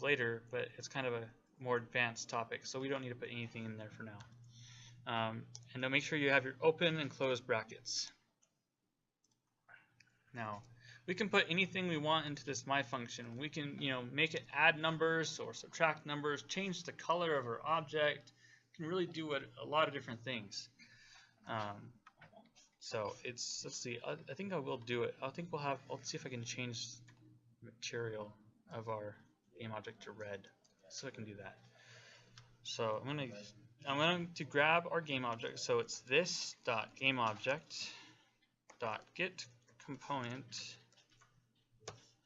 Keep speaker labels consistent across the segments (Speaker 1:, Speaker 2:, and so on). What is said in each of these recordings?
Speaker 1: later, but it's kind of a more advanced topic, so we don't need to put anything in there for now. And then make sure you have your open and closed brackets. Now, we can put anything we want into this my function. We can, make it add numbers or subtract numbers, change the color of our object. We can really do a lot of different things. So let's see. I think I will do it. I'll see if I can change the material of our game object to red, so I can do that. So I'm going to grab our game object. So it's this dot game object dot get component.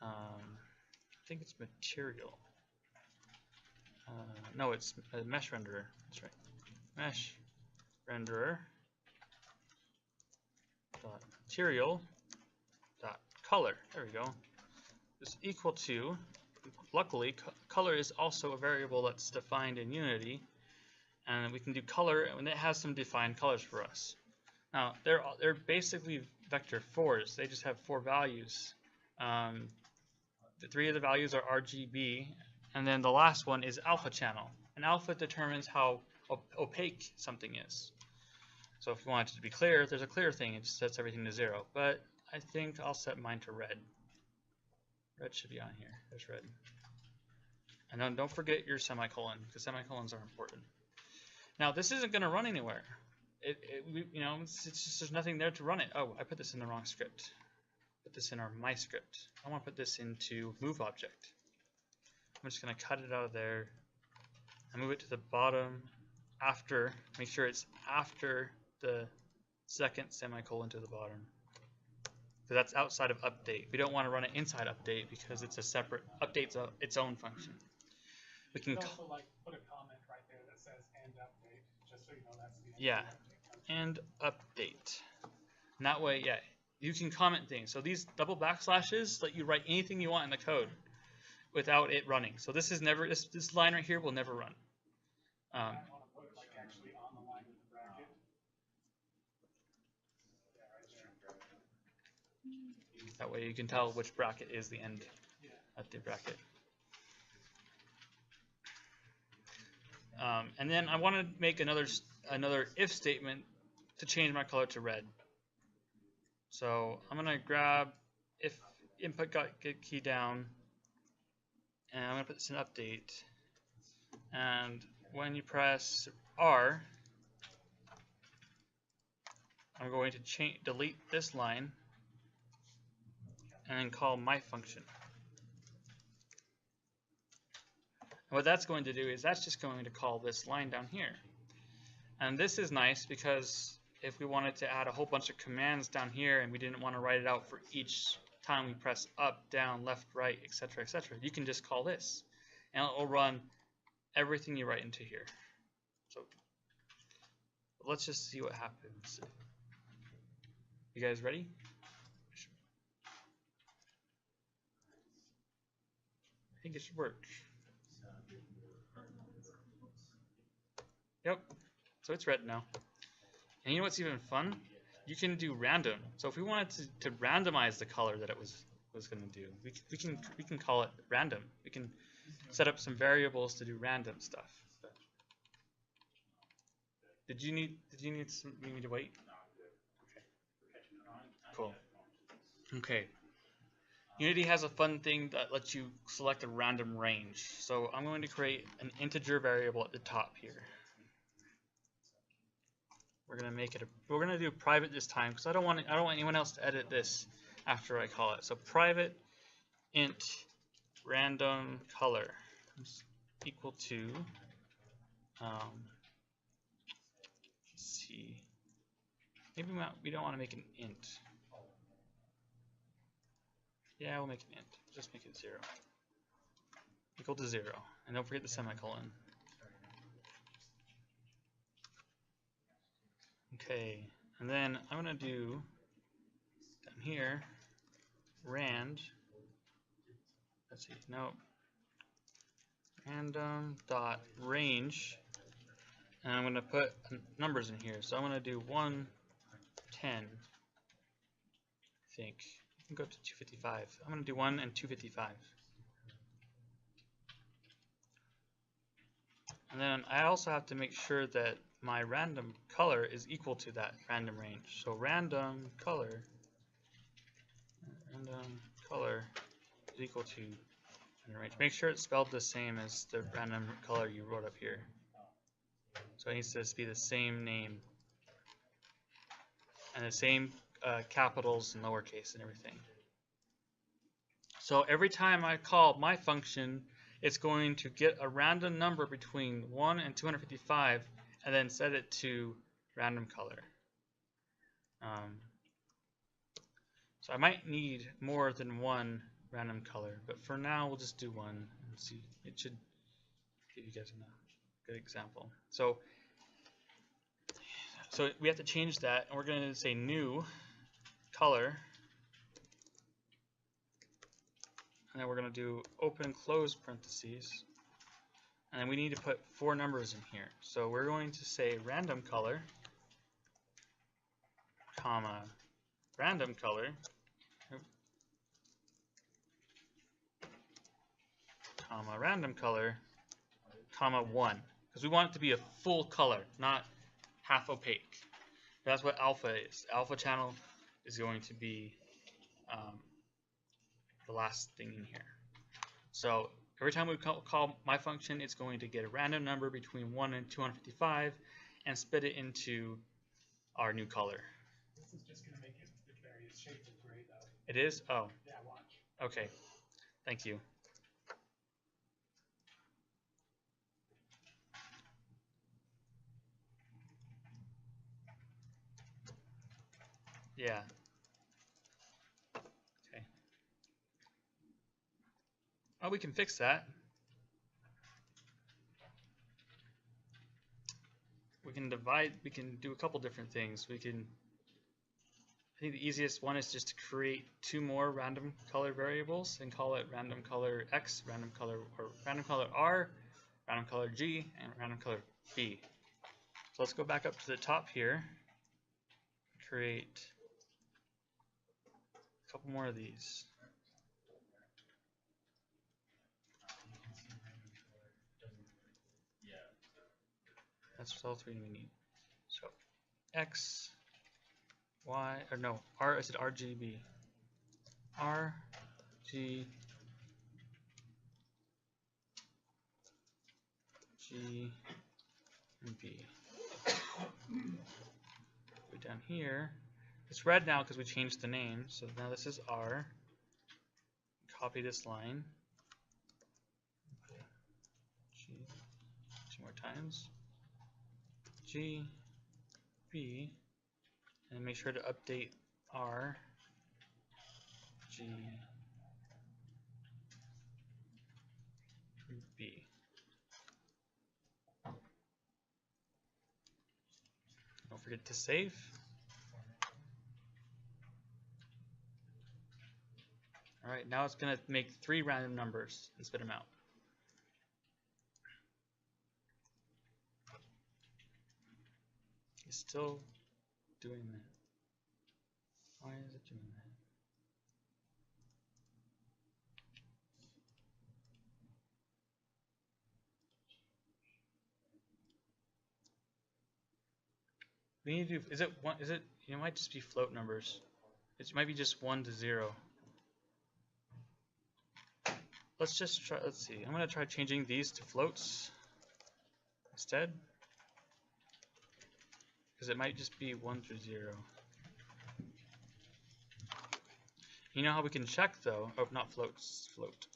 Speaker 1: I think it's material. No, it's a mesh renderer. That's right. Mesh renderer dot material dot color. There we go. Is equal to. Luckily, color is also a variable that's defined in Unity, and we can do color, and it has some defined colors for us. Now, they're basically vector 4s. They just have 4 values. The 3 of the values are RGB, and then the last one is alpha channel. And alpha determines how opaque something is. So if you want it to be clear, if there's a clear thing, it just sets everything to 0. But I think I'll set mine to red. Red should be on here. There's red. And then don't forget your semicolon, because semicolons are important. Now this isn't going to run anywhere. It's just there's nothing there to run it. Oh, I put this in the wrong script. Put this in our my script. I want to put this into move object. I'm just going to cut it out of there and move it to the bottom after. Make sure it's after the second semicolon to the bottom. So that's outside of update. We don't want to run it inside update because it's a separate update's its own function. We can
Speaker 2: also put a comment right there that says end update, just so you know that's the end.
Speaker 1: Yeah, and update. And that way, yeah, you can comment things. So these double backslashes let you write anything you want in the code without it running. So this is never this line right here will never run.
Speaker 2: I want to put it actually on the line with the bracket.
Speaker 1: That way you can tell which bracket is the end of the bracket. And then I want to make another if statement to change my color to red. So I'm going to grab if input get key down, and I'm going to put this in update. And when you press R, I'm going to delete this line and then call my function. And what that's going to do is that's just going to call this line down here. And this is nice because if we wanted to add a whole bunch of commands down here and we didn't want to write it out for each time we press up, down, left, right, etc., etc., you can just call this. And it will run everything you write into here. So let's just see what happens. You guys ready? I think it should work. Yep. So it's red now. And you know what's even fun? You can do random. So if we wanted to randomize the color that it was going to do, we can call it random. We can set up some variables to do random stuff. Did you need me to wait? Okay. Cool. Okay. Unity has a fun thing that lets you select a random range. So I'm going to create an integer variable at the top here. We're gonna do private this time because I don't want anyone else to edit this after I call it. So private int random color is equal to let's see, maybe we don't want to make an int. Yeah, we'll make an int. Just make it 0. Equal to 0, and don't forget the semicolon. Okay, and then I'm going to do down here rand, let's see, no, random dot range, and I'm going to put numbers in here. So I'm going to do 1, 10, I think. You can go to 255. I'm going to do 1 and 255. And then I also have to make sure that my random color is equal to that random range. So random color is equal to random range. Make sure it's spelled the same as the random color you wrote up here. So it needs to be the same name and the same capitals and lowercase and everything. So every time I call my function, it's going to get a random number between 1 and 255 and then set it to random color. So I might need more than one random color, but for now we'll just do one and see. It should give you guys a good example. So we have to change that, and we're going to say new color, and then we're going to do open close parentheses, and then we need to put 4 numbers in here. So we're going to say random color, comma, random color, comma, random color, comma 1, because we want it to be a full color, not half opaque. That's what alpha is. Alpha channel is going to be the last thing in here. So every time we call my function, it's going to get a random number between 1 and 255 and spit it into our new color.
Speaker 2: This is just going to make it the various shades of gray, though.
Speaker 1: It is? Oh.
Speaker 2: Yeah, watch.
Speaker 1: Okay. Thank you. Yeah. Okay. Oh, we can fix that. We can do a couple different things. I think the easiest one is just to create 2 more random color variables and call it random color X, random color R, random color G, and random color B. So let's go back up to the top here, create a couple more of these. That's all 3 we need. So X, Y, or no, R, I said RGB. R, G, G, and B. Go down here. It's red now because we changed the name, so now this is R. Copy this line. G, 2 more times. G, B, and make sure to update R, G, B. Don't forget to save. Alright, now it's going to make 3 random numbers and spit them out. It's still doing that. Why is it doing that? We need to do, it might just be float numbers. It might be just 1 to 0. Let's see. I'm going to try changing these to floats instead. Because it might just be 1 through 0. You know how we can check though? Oh, not floats, float.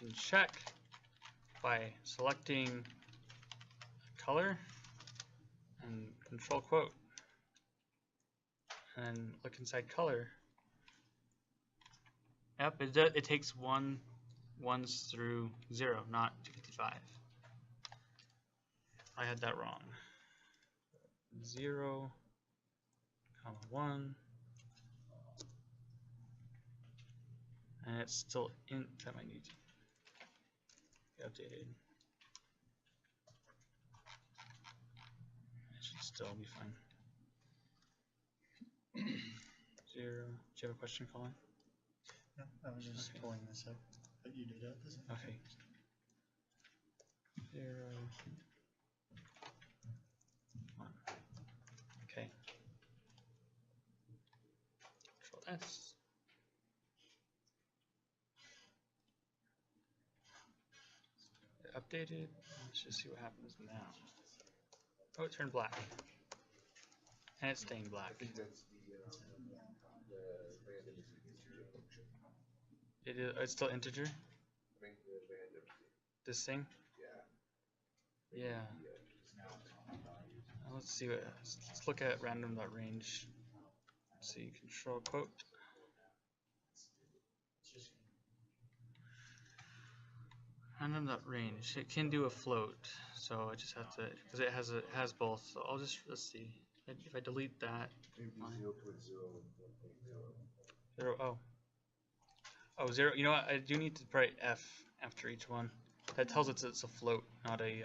Speaker 1: We can check by selecting color and control quote. And look inside color. Yep, it takes 1s through 0, not 255. I had that wrong. 0, 1, and it's still int. That might need to be updated. It should still be fine. 0. Do you have a question, Colin?
Speaker 3: No, I was just pulling this up, but you did it.
Speaker 1: Okay. 0. updated. Let's just see what happens now. Oh, it turned black. And it's staying black.
Speaker 3: I think that's the random is the integer function.
Speaker 1: It's still integer?
Speaker 3: I think the random.
Speaker 1: This thing?
Speaker 3: Yeah.
Speaker 1: Yeah. Let's see what. Let's look at random.range. Let's see, control quote. Random.range. It can do a float, so I just have to, because it has both. So I'll just, let's see. If I delete that.
Speaker 3: Maybe 0.0 and 1.0.
Speaker 1: 0, oh. Oh, 0. You know what? I do need to write F after each one. That tells us it's a float, not a.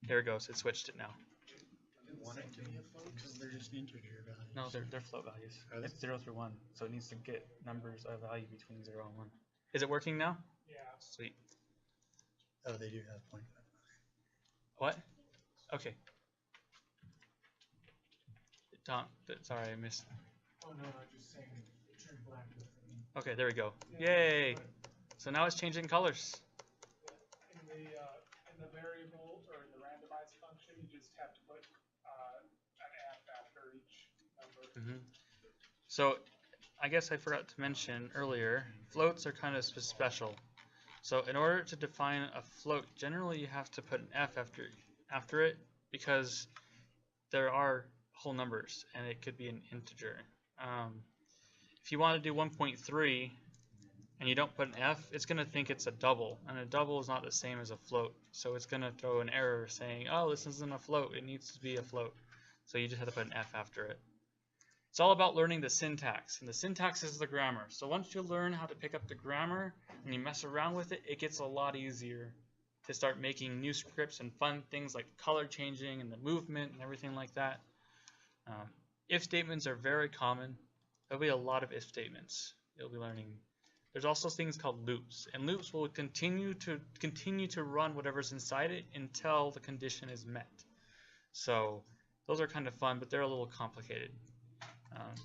Speaker 1: There it goes. It switched it now.
Speaker 4: You want it to be a float because they're just integer values.
Speaker 1: No, they're float values.
Speaker 4: Are they?
Speaker 1: It's 0 through 1, so it needs to get numbers of value between 0 and 1. Is it working now?
Speaker 2: Yeah.
Speaker 1: Sweet.
Speaker 4: Oh, they do have 0.5.
Speaker 1: What? Okay. Sorry, I missed.
Speaker 2: Oh no, I'm just saying it turned black with the
Speaker 1: Okay, there we go.
Speaker 2: Yeah,
Speaker 1: Yay!
Speaker 2: but
Speaker 1: So now it's changing colors.
Speaker 2: in the variable or in the randomized function, you just have to put an F after each number.
Speaker 1: So I guess I forgot to mention earlier, floats are kind of special. So in order to define a float, generally you have to put an F after it because there are whole numbers and it could be an integer. If you want to do 1.3 and you don't put an F, it's going to think it's a double, and a double is not the same as a float. So it's going to throw an error saying, oh, this isn't a float, it needs to be a float. So you just have to put an F after it. It's all about learning the syntax, and the syntax is the grammar. So once you learn how to pick up the grammar and you mess around with it, it gets a lot easier to start making new scripts and fun things like color changing and the movement and everything like that. If statements are very common. There'll be a lot of if statements you'll be learning. There's also things called loops, and loops will continue to run whatever's inside it until the condition is met. So those are kind of fun, but they're a little complicated.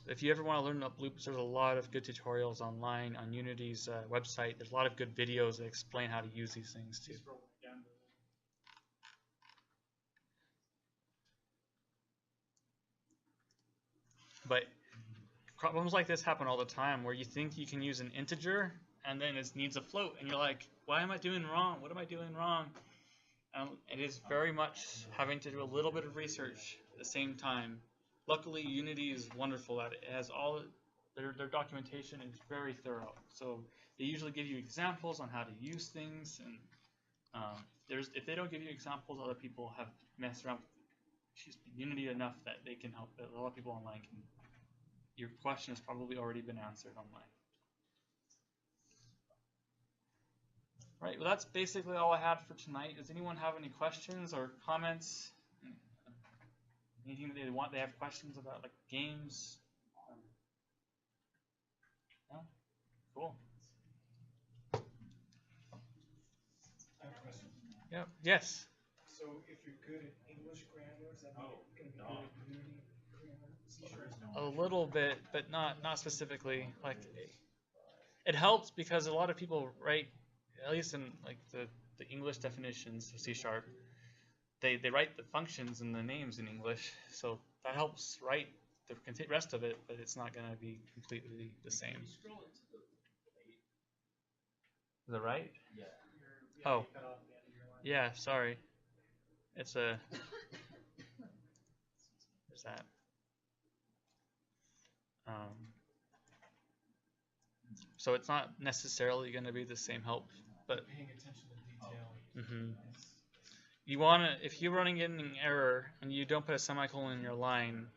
Speaker 1: If you ever want to learn about loops, there's a lot of good tutorials online on Unity's website. There's a lot of good videos that explain how to use these things too.
Speaker 2: Just roll it down to
Speaker 1: But problems like this happen all the time where you think you can use an integer and then it needs a float and you're like, why am I doing wrong? What am I doing wrong? It is very much having to do a little bit of research at the same time. Luckily, Unity is wonderful at it. It has all their documentation is very thorough. So they usually give you examples on how to use things, and if they don't give you examples, other people have messed around with Unity enough that they can help. A lot of people online can. Your question has probably already been answered online. Right. Well, that's basically all I had for tonight. Does anyone have any questions or comments? Anything that they have questions about, like games? Yeah? Cool.
Speaker 2: I have a question.
Speaker 1: Yep. Yes.
Speaker 2: So if you're good at English grammar, is that going to be good at Unity grammar? C#?
Speaker 1: A little bit, but not specifically. Like, it helps because a lot of people write, at least in like the English definitions of C#, they write the functions and the names in English, so that helps write the rest of it, but it's not going to be completely the same.
Speaker 5: Can you scroll into the right?
Speaker 1: The right?
Speaker 5: Yeah.
Speaker 1: Oh.
Speaker 2: You cut off the end of your line.
Speaker 1: Yeah, sorry. It's a. There's that. So it's not necessarily going to be the same help, but.
Speaker 2: Paying attention to detail.
Speaker 1: Mm-hmm. You want to, if you're running in an error and you don't put a semicolon in your line,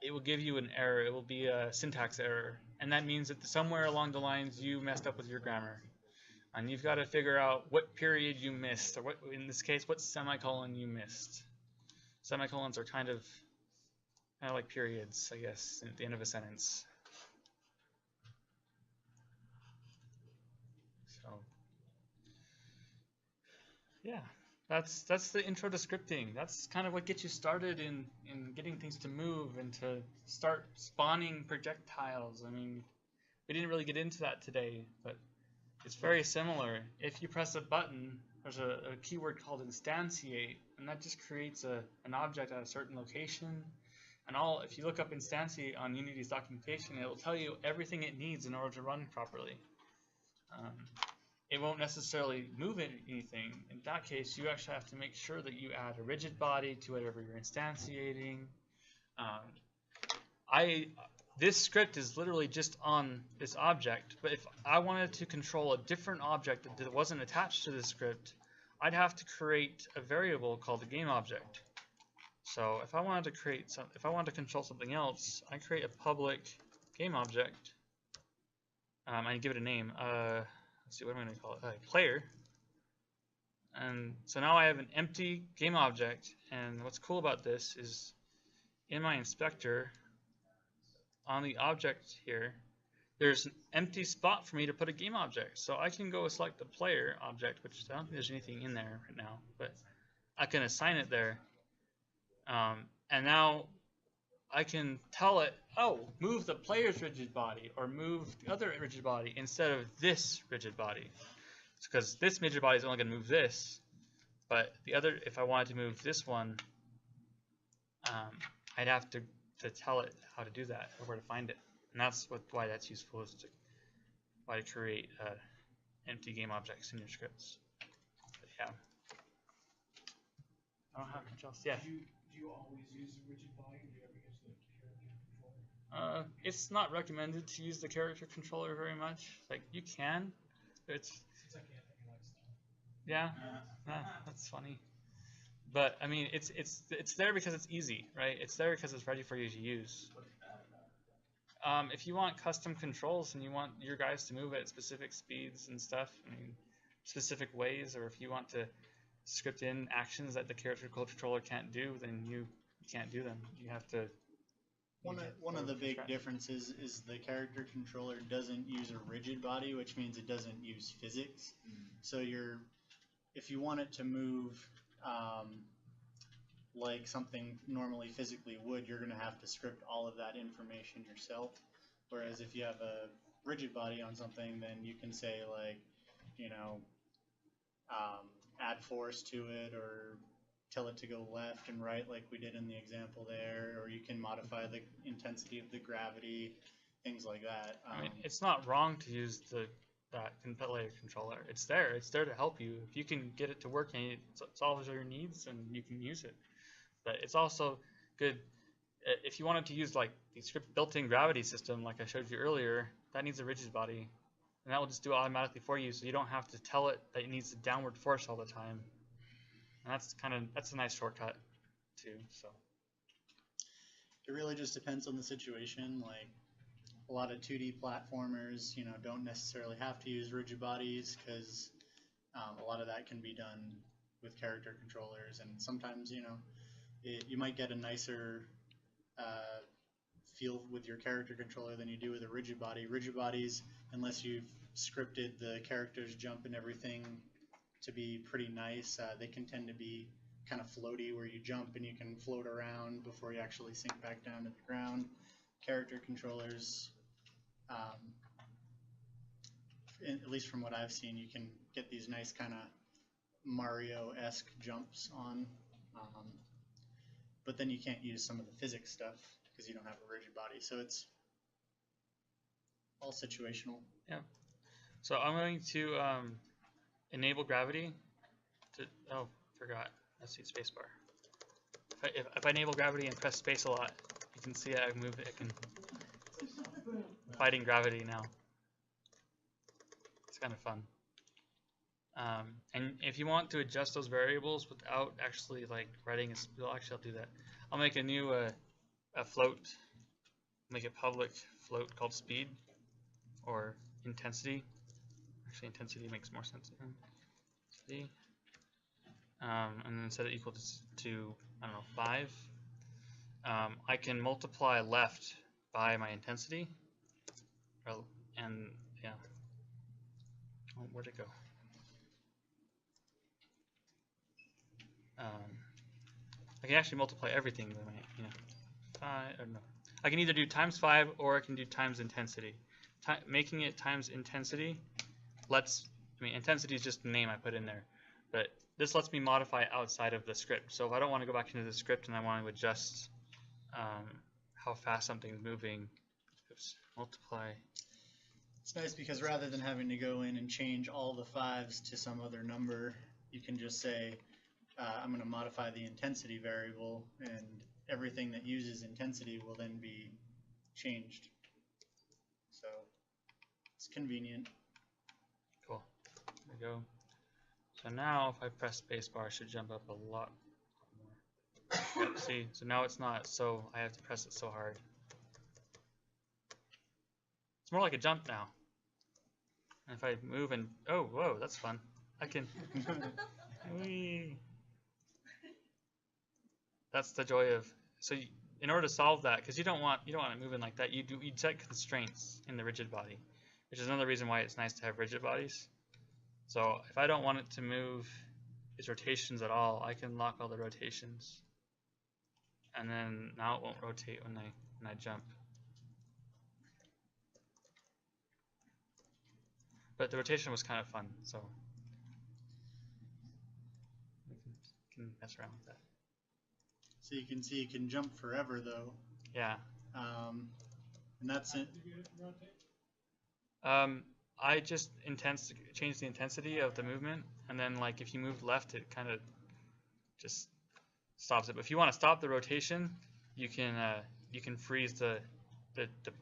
Speaker 1: it will give you an error. It will be a syntax error, and that means that somewhere along the lines you messed up with your grammar, and you've got to figure out what period you missed, or what, in this case, what semicolon you missed. Semicolons are kind of like periods, I guess, at the end of a sentence. So, yeah. That's the intro to scripting. That's kind of what gets you started in getting things to move and to start spawning projectiles. I mean, we didn't really get into that today, but It's very similar. If you press a button, there's a keyword called instantiate, and that just creates an object at a certain location. And if you look up instantiate on Unity's documentation, it will tell you everything it needs in order to run properly. It won't necessarily move anything. In that case, you actually have to make sure that you add a rigid body to whatever you're instantiating. This script is literally just on this object, but if I wanted to control a different object that wasn't attached to this script, I'd have to create a variable called a game object. So if I wanted to control something else, I create a public game object. I give it a name. Let's see, what am I going to call it? Player. And so now I have an empty game object, and what's cool about this is in my inspector, on the object here, there's an empty spot for me to put a game object. So I can go select the player object, which I don't think there's anything in there right now, but I can assign it there. And now I can tell it, oh, move the player's rigid body or move the other rigid body instead of this rigid body. It's because this rigid body is only going to move this, but the other, if I wanted to move this one, I'd have to tell it how to do that or where to find it. And that's why that's useful, is why to create empty game objects in your scripts. But yeah. I don't have much else. Yeah.
Speaker 2: Do you always use a rigid body, or do you ever use the character controller?
Speaker 1: It's not recommended to use the character controller very much. Like, you can, but it's...
Speaker 2: Since I can't think of stuff.
Speaker 1: Yeah, that's funny. But I mean, it's there because it's easy, right? It's there because it's ready for you to use. If you want custom controls and you want your guys to move at specific speeds and stuff, I mean, specific ways, or if you want to script in actions that the character controller can't do, then you can't do them. You have to.
Speaker 4: One of the big differences is the character controller doesn't use a rigid body, which means it doesn't use physics. So if you want it to move like something normally physically would, you're going to have to script all of that information yourself. Whereas if you have a rigid body on something, then you can say, like, you know, add force to it, or tell it to go left and right like we did in the example there, or you can modify the intensity of the gravity, things like that.
Speaker 1: I mean, it's not wrong to use that layer controller. It's there to help you. If you can get it to work and it solves your needs, and you can use it. But it's also good if you wanted to use like the script built-in gravity system, like I showed you earlier. That needs a rigid body, and that will just do it automatically for you, so you don't have to tell it that it needs a downward force all the time. And that's a nice shortcut too. So
Speaker 4: it really just depends on the situation. Like, a lot of 2D platformers, you know, don't necessarily have to use rigid bodies, because a lot of that can be done with character controllers, and sometimes, you know, you might get a nicer feel with your character controller than you do with a rigid body. Rigid bodies, unless you've scripted the character's jump and everything to be pretty nice, they can tend to be kind of floaty, where you jump and you can float around before you actually sink back down to the ground. Character controllers, at least from what I've seen, you can get these nice kind of Mario-esque jumps on, but then you can't use some of the physics stuff because you don't have a rigid body. So it's all situational.
Speaker 1: Yeah. So I'm going to enable gravity. Forgot. Let's see, spacebar. If I enable gravity and press space a lot, you can see I move it. I'm fighting gravity now. It's kind of fun. And if you want to adjust those variables without actually like writing I'll do that. I'll make a new a float, make it public float called speed or intensity. Actually, intensity makes more sense. Intensity. And then set it equal to I don't know, 5. I can multiply left by my intensity, and yeah. Oh, where'd it go? I can actually multiply everything with my, 5, or no. I can either do times 5 or I can do times intensity. Making it times intensity lets, I mean, intensity is just the name I put in there, but this lets me modify outside of the script. So if I don't want to go back into the script and I want to adjust how fast something's moving, oops, multiply.
Speaker 4: It's nice because rather than having to go in and change all the 5s to some other number, you can just say, I'm going to modify the intensity variable, and everything that uses intensity will then be changed. So it's convenient.
Speaker 1: Cool. There we go. So now if I press spacebar, it should jump up a lot more. Yep, see, so now it's not, so I have to press it so hard. It's more like a jump now. And if I move and, oh, whoa, that's fun. I can, whee. That's the joy of, so you, in order to solve that, because you don't want it moving like that, you set constraints in the rigid body, which is another reason why it's nice to have rigid bodies. So if I don't want it to move its rotations at all, I can lock all the rotations, and then now it won't rotate when I jump. But the rotation was kind of fun, so we can mess around with that.
Speaker 4: So you can see you can jump forever though.
Speaker 1: Yeah.
Speaker 4: And that's it.
Speaker 1: I just change the intensity of the movement, and then like if you move left, it kind of just stops it. But if you want to stop the rotation, you can freeze the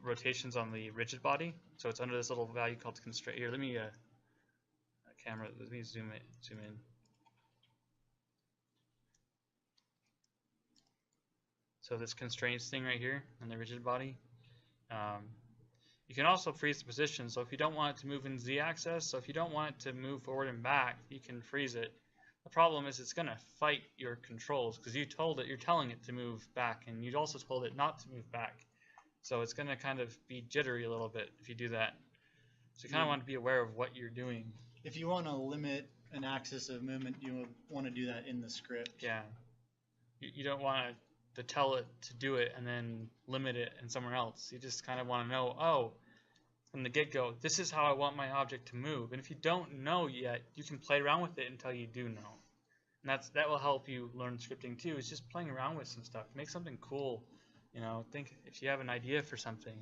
Speaker 1: rotations on the rigid body. So it's under this little value called constraint. Here, let me camera. Let me zoom in. So this constraints thing right here on the rigid body. You can also freeze the position. So if you don't want it to move in z-axis, so if you don't want it to move forward and back, you can freeze it. The problem is it's going to fight your controls because you're telling it to move back, and you also told it not to move back. So it's going to kind of be jittery a little bit if you do that. So you kind of want to be aware of what you're doing.
Speaker 4: If you want to limit an axis of movement, you want to do that in the script.
Speaker 1: Yeah. You don't want to tell it to do it and then limit it in somewhere else. You just kind of want to know, oh, from the get-go, this is how I want my object to move. And if you don't know yet, you can play around with it until you do know. And that will help you learn scripting too. Is just playing around with some stuff. Make something cool. You know, think if you have an idea for something.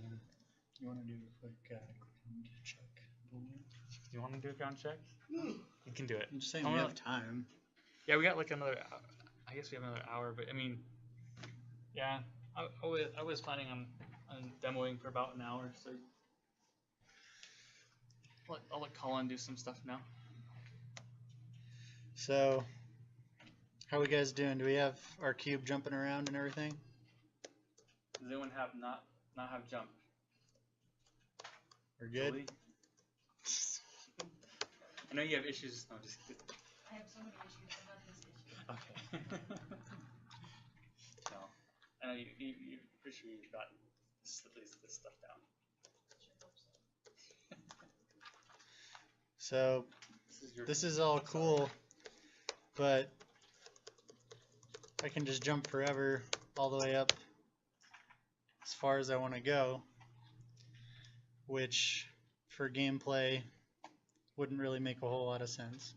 Speaker 4: You want to do a quick ground check?
Speaker 1: You want to do a ground check? You can do it.
Speaker 4: I'm just saying we have time.
Speaker 1: Yeah, we got like another. I guess we have another hour, but I mean, yeah, I was planning on demoing for about an hour, so I'll let Colin do some stuff now.
Speaker 4: So, how are we guys doing? Do we have our cube jumping around and everything?
Speaker 1: Does anyone have not have jump?
Speaker 4: We're good.
Speaker 1: Really? I know you have issues. No, just kidding.
Speaker 6: I have so many issues, but not this issue.
Speaker 1: Okay. No, I know you're pretty sure you've got this stuff down.
Speaker 4: So, this is all cool, but I can just jump forever all the way up as far as I want to go, which for gameplay wouldn't really make a whole lot of sense.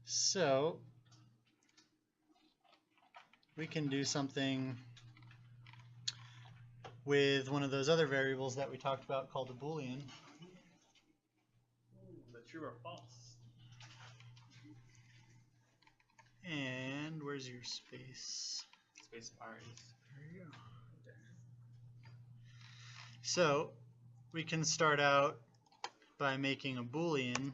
Speaker 4: So we can do something with one of those other variables that we talked about called a Boolean.
Speaker 1: The true or false.
Speaker 4: And where's your space?
Speaker 1: Space bar is.
Speaker 4: There you go. So we can start out by making a Boolean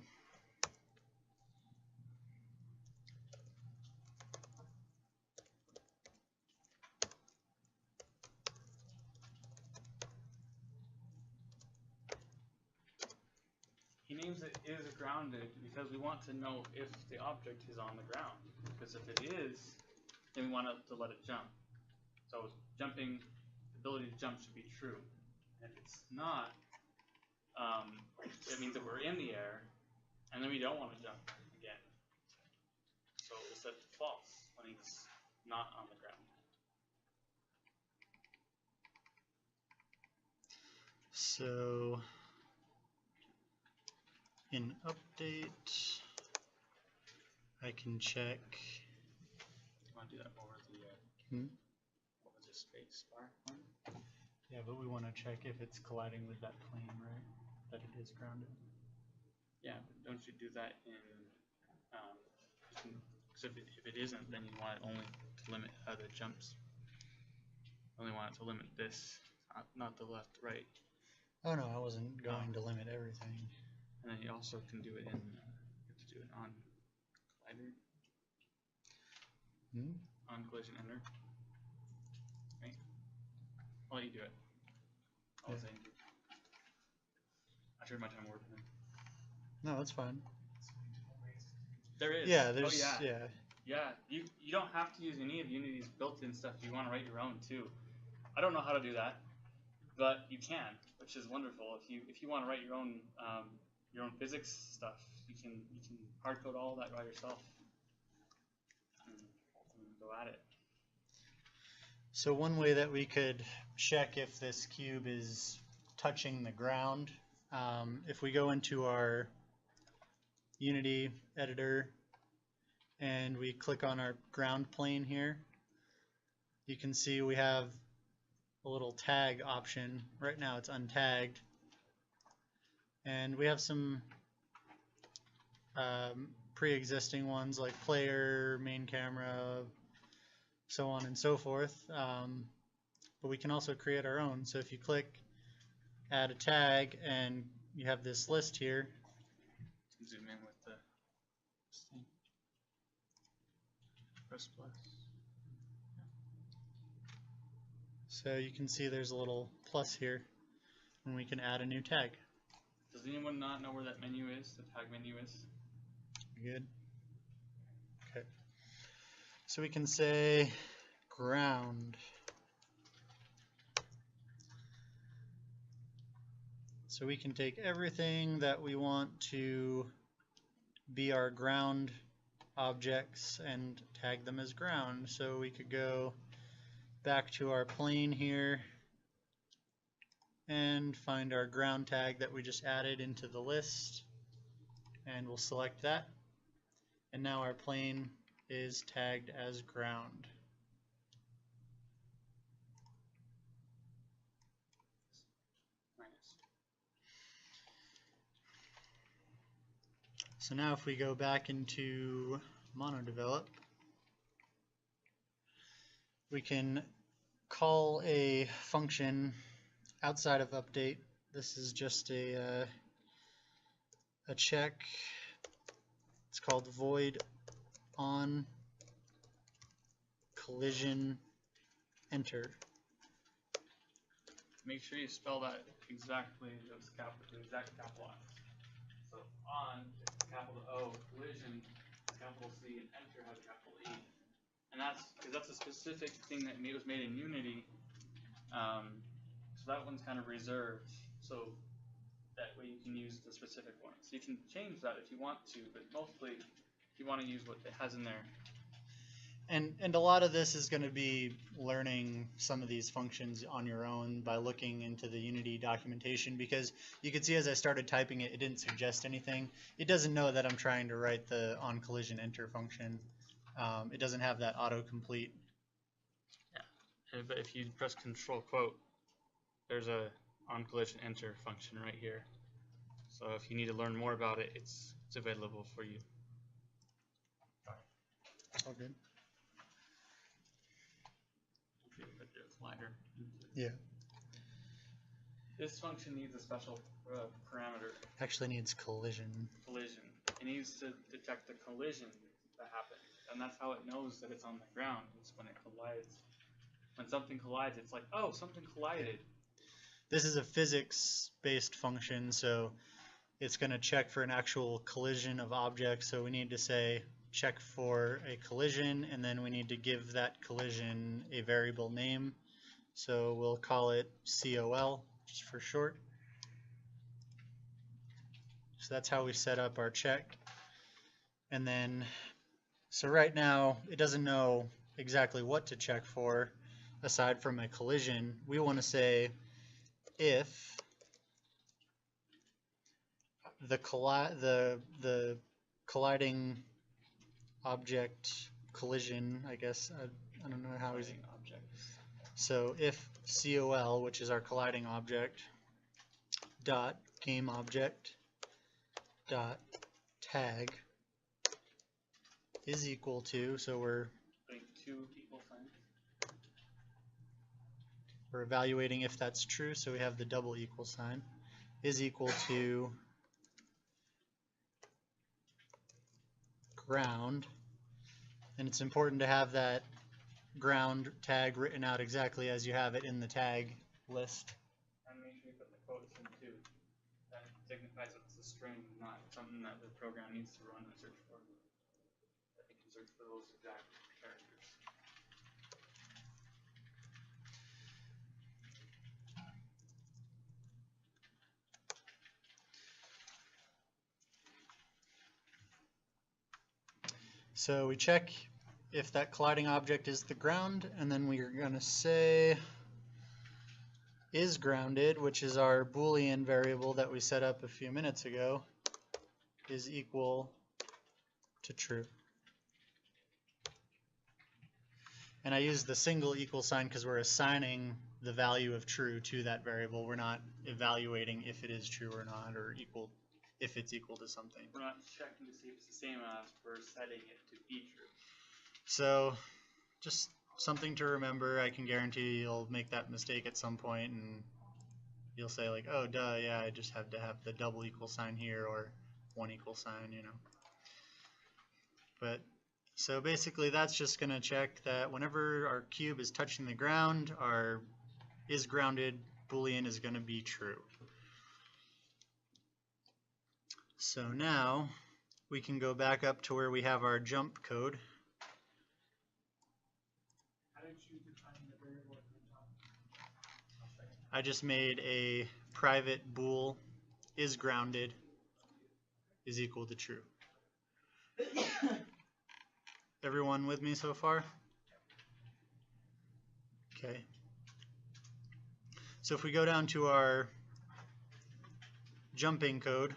Speaker 1: He names it is grounded because we want to know if the object is on the ground. Because if it is, then we want to let it jump. So jumping, the ability to jump should be true. And if it's not, it means that we're in the air, and then we don't want to jump again. So we'll set to false when it's not on the ground.
Speaker 4: So in update, I can check.
Speaker 1: You want to do that over the what was the space bar one?
Speaker 4: Yeah, but we want to check if it's colliding with that plane, right? That it is grounded.
Speaker 1: Yeah, but don't you do that in? Because if it isn't, then you want it only to limit the jumps. You only want it to limit this, not the left, right.
Speaker 4: Oh no, I wasn't going to limit everything.
Speaker 1: And then you also can do it in. You have to do it on collider. On collision ender. Right. I'll let you do it. I'll say. I turned my time working.
Speaker 4: No, that's fine.
Speaker 1: There is.
Speaker 4: Yeah, there's.
Speaker 1: Oh, yeah.
Speaker 4: Yeah.
Speaker 1: Yeah, you don't have to use any of Unity's built-in stuff. You want to write your own too. I don't know how to do that, but you can, which is wonderful. If you want to write your own physics stuff, you can hard code all of that by yourself and go at it.
Speaker 4: So one way that we could check if this cube is touching the ground, if we go into our Unity editor and we click on our ground plane here, you can see we have a little tag option. Right now it's untagged, and we have some pre-existing ones like player, main camera, so on and so forth, but we can also create our own. So if you click add a tag and you have this list here,
Speaker 1: Zoom in with the thing. Press plus.
Speaker 4: so you can see there's a little plus here and we can add a new tag.
Speaker 1: Does anyone not know where that menu is, the tag menu is?
Speaker 4: Good. Okay. So we can say ground. So we can take everything that we want to be our ground objects and tag them as ground. So we could go back to our plane here and find our ground tag that we just added into the list, and we'll select that, and now our plane is tagged as ground. So now if we go back into MonoDevelop, we can call a function outside of update. This is just a check. It's called void on collision enter.
Speaker 1: Make sure you spell that exactly, those capital, exact capital I's. So on is capital O, collision is capital C, and enter has a capital E. And that's because that's a specific thing that was made in Unity. So that one's kind of reserved. So that way you can use the specific one. So you can change that if you want to, but mostly you want to use what it has in there.
Speaker 4: And a lot of this is going to be learning some of these functions on your own by looking into the Unity documentation, because you can see as I started typing it, it didn't suggest anything. It doesn't know that I'm trying to write the on collision enter function. It doesn't have that autocomplete.
Speaker 1: Yeah, but if you press Control quote, there's a on collision enter function right here. So if you need to learn more about it, it's available for you.
Speaker 4: All good.
Speaker 1: Collider.
Speaker 4: Yeah.
Speaker 1: This function needs a special parameter.
Speaker 4: Actually needs collision.
Speaker 1: Collision. It needs to detect the collision that happened, and that's how it knows that it's on the ground. It's when it collides. When something collides, it's like, oh, something collided.
Speaker 4: This is a physics-based function, so it's going to check for an actual collision of objects. So we need to say check for a collision, and then we need to give that collision a variable name. So we'll call it COL, just for short. So that's how we set up our check. And then, so right now, it doesn't know exactly what to check for aside from a collision. We want to say if the colliding object collision, I guess. I don't know how he's. So if COL, which is our colliding object, dot game object dot tag is equal to, so we're
Speaker 1: Putting two equal signs.
Speaker 4: we're evaluating if that's true, so we have the double equal sign, is equal to ground, and it's important to have that ground tag written out exactly as you have it in the tag list.
Speaker 1: And make sure you put the quotes in too. That signifies it's a string, not something that the program needs to run and search for. That it can search for those exact characters.
Speaker 4: So we check if that colliding object is the ground, and then we are going to say is grounded, which is our Boolean variable that we set up a few minutes ago, is equal to true. And I use the single equal sign because we're assigning the value of true to that variable. We're not evaluating if it is true or not, or equal if it's equal to something.
Speaker 1: We're not checking to see if it's the same as, we're setting it to be true.
Speaker 4: So just something to remember. I can guarantee you'll make that mistake at some point and you'll say like, oh duh, yeah, I just have to have the double equal sign here or one equal sign, you know. But so basically that's just going to check that whenever our cube is touching the ground, our is grounded Boolean is going to be true. So now we can go back up to where we have our jump code.
Speaker 2: How did you define the variable at the top?
Speaker 4: I just made a private bool is grounded is equal to true. Everyone with me so far? Okay. So if we go down to our jumping code,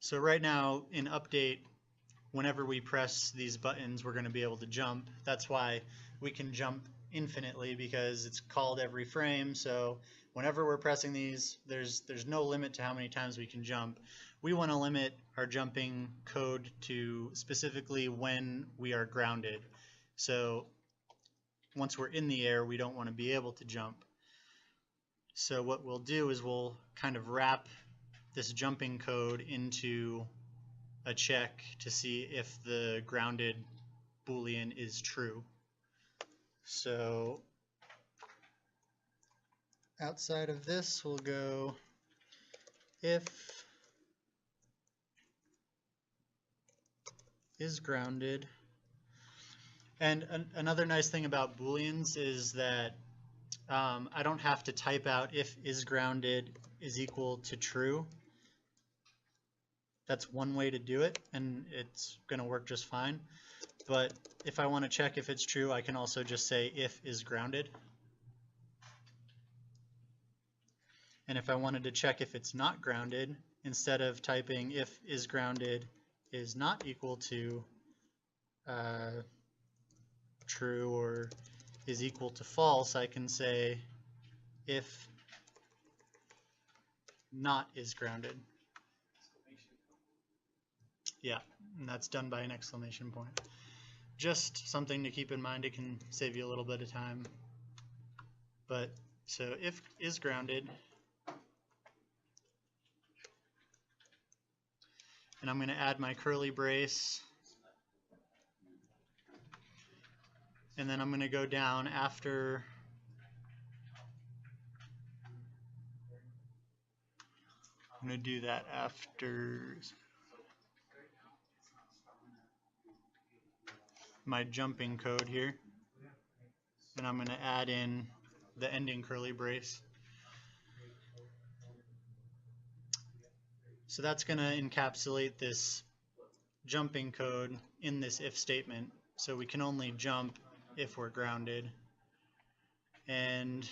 Speaker 4: so right now in update, whenever we press these buttons, we're going to be able to jump. That's why we can jump infinitely, because it's called every frame. So whenever we're pressing these, there's no limit to how many times we can jump. We want to limit our jumping code to specifically when we are grounded. So once we're in the air, we don't want to be able to jump. So what we'll do is we'll kind of wrap this jumping code into a check to see if the grounded Boolean is true. So outside of this, we'll go if is grounded. And another nice thing about Booleans is that I don't have to type out if is grounded is equal to true. That's one way to do it, and it's going to work just fine. But if I want to check if it's true, I can also just say if is grounded. And if I wanted to check if it's not grounded, instead of typing if is grounded is not equal to true or is equal to false, I can say if not is grounded. Yeah, and that's done by an exclamation point. Just something to keep in mind. It can save you a little bit of time. But so if is grounded, and I'm going to add my curly brace, and then I'm going to go down after I'm going to do that after my jumping code here, and I'm going to add in the ending curly brace. So that's going to encapsulate this jumping code in this if statement. So we can only jump if we're grounded. And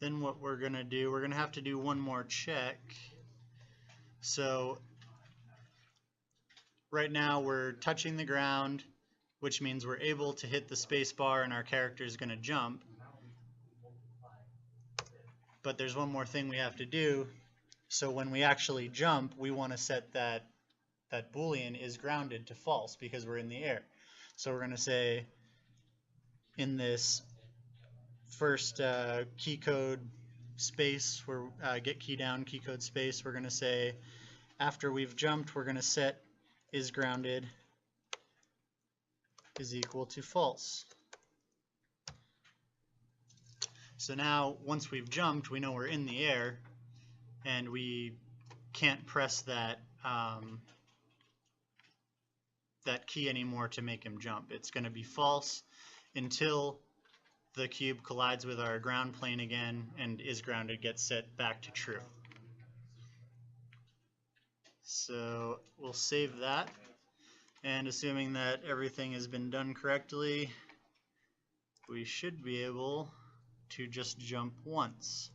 Speaker 4: then what we're going to do, we're going to have to do one more check. So right now we're touching the ground, which means we're able to hit the space bar and our character is going to jump. But there's one more thing we have to do. So when we actually jump, we want to set that Boolean is grounded to false because we're in the air. So we're going to say in this first key code space, where get key down key code space, we're going to say after we've jumped, we're going to set is grounded is equal to false. So now once we've jumped, we know we're in the air and we can't press that that key anymore to make him jump. It's going to be false until the cube collides with our ground plane again and is grounded gets set back to true. So we'll save that, and assuming that everything has been done correctly, we should be able to just jump once.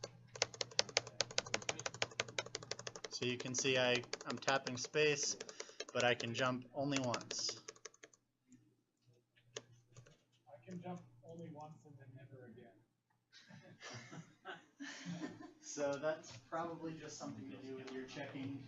Speaker 4: So you can see I'm tapping space, but I can jump only once.
Speaker 2: I can jump only once and then never again.
Speaker 4: So that's probably just something to do with your checking